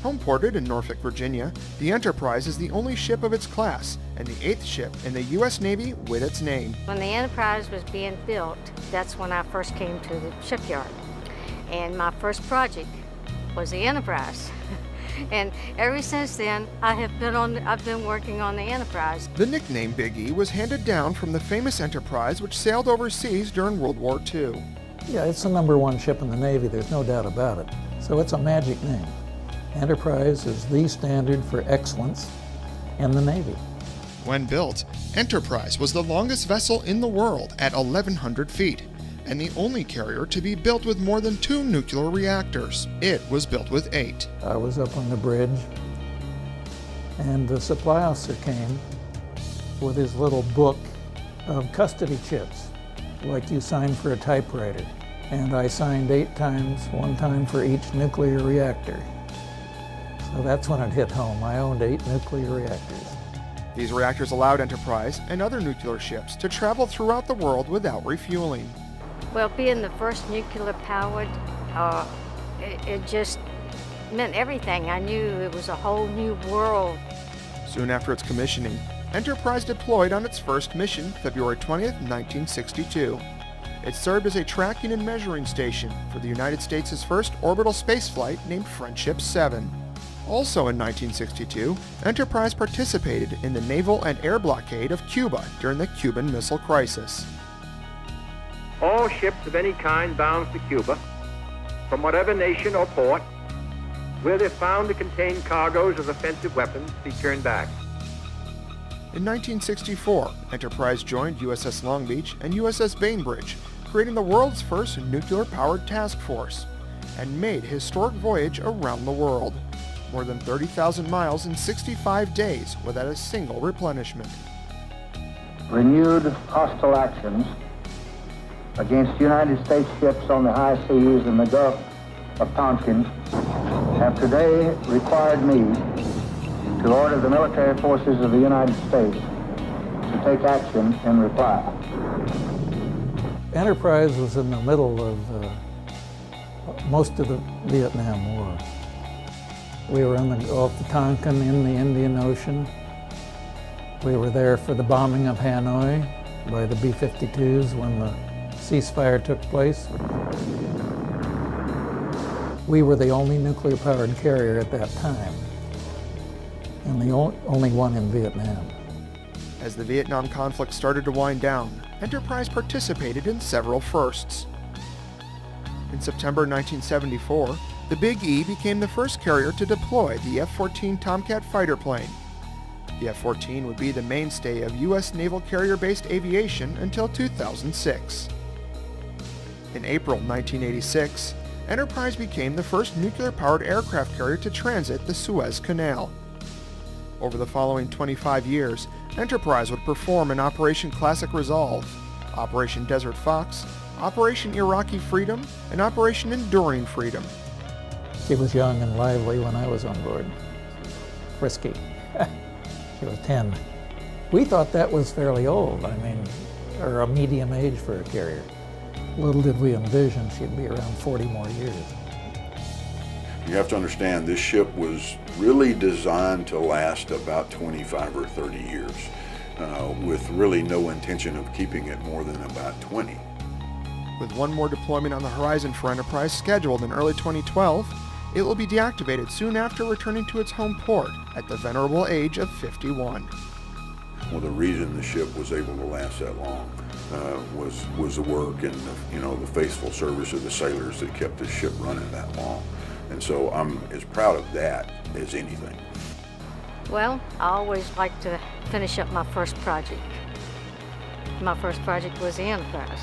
Homeported in Norfolk, Virginia, the Enterprise is the only ship of its class and the 8th ship in the U.S. Navy with its name. When the Enterprise was being built, that's when I first came to the shipyard. And my first project was the Enterprise. And ever since then, I've been working on the Enterprise. The nickname Big E was handed down from the famous Enterprise, which sailed overseas during World War II. Yeah, it's the #1 ship in the Navy, there's no doubt about it. So it's a magic name. Enterprise is the standard for excellence in the Navy. When built, Enterprise was the longest vessel in the world at 1,100 feet, and the only carrier to be built with more than 2 nuclear reactors. It was built with 8. I was up on the bridge, and the supply officer came with his little book of custody chips, like you sign for a typewriter. And I signed 8 times, 1 time for each nuclear reactor. So that's when it hit home. I owned 8 nuclear reactors. These reactors allowed Enterprise and other nuclear ships to travel throughout the world without refueling. Well, being the first nuclear powered, it just meant everything. I knew it was a whole new world. Soon after its commissioning, Enterprise deployed on its first mission, February 20th, 1962. It served as a tracking and measuring station for the United States' first orbital spaceflight named Friendship 7. Also in 1962, Enterprise participated in the naval and air blockade of Cuba during the Cuban Missile Crisis. All ships of any kind bound to Cuba, from whatever nation or port, where they're found to contain cargoes of offensive weapons, be turned back. In 1964, Enterprise joined USS Long Beach and USS Bainbridge, creating the world's first nuclear-powered task force, and made a historic voyage around the world. More than 30,000 miles in 65 days without a single replenishment. Renewed hostile actions against United States ships on the high seas in the Gulf of Tonkin have today required me to order the military forces of the United States to take action in reply. Enterprise was in the middle of most of the Vietnam War. We were in the Gulf of Tonkin in the Indian Ocean. We were there for the bombing of Hanoi by the B-52s when the ceasefire took place. We were the only nuclear-powered carrier at that time, and the only one in Vietnam. As the Vietnam conflict started to wind down, Enterprise participated in several firsts. In September 1974, the Big E became the first carrier to deploy the F-14 Tomcat fighter plane. The F-14 would be the mainstay of U.S. naval carrier-based aviation until 2006. In April 1986, Enterprise became the first nuclear-powered aircraft carrier to transit the Suez Canal. Over the following 25 years, Enterprise would perform in Operation Classic Resolve, Operation Desert Fox, Operation Iraqi Freedom, and Operation Enduring Freedom. She was young and lively when I was on board. Frisky. She was 10. We thought that was fairly old, or a medium age for a carrier. Little did we envision she'd be around 40 more years. You have to understand, this ship was really designed to last about 25 or 30 years, with really no intention of keeping it more than about 20. With one more deployment on the horizon for Enterprise scheduled in early 2012, it will be deactivated soon after returning to its home port at the venerable age of 51. Well, the reason the ship was able to last that long was the work and the faithful service of the sailors that kept the ship running that long. And so I'm as proud of that as anything. Well, I always like to finish up my first project. My first project was the Enterprise.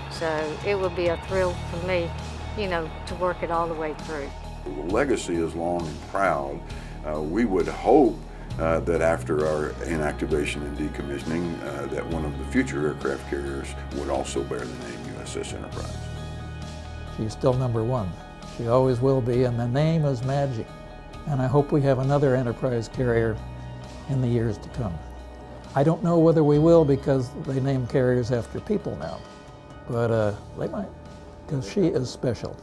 So it would be a thrill for me, to work it all the way through. The legacy is long and proud. We would hope that after our inactivation and decommissioning, that one of the future aircraft carriers would also bear the name USS Enterprise. She's still #1. She always will be, and the name is magic. And I hope we have another Enterprise carrier in the years to come. I don't know whether we will because they name carriers after people now, but they might, because she is special.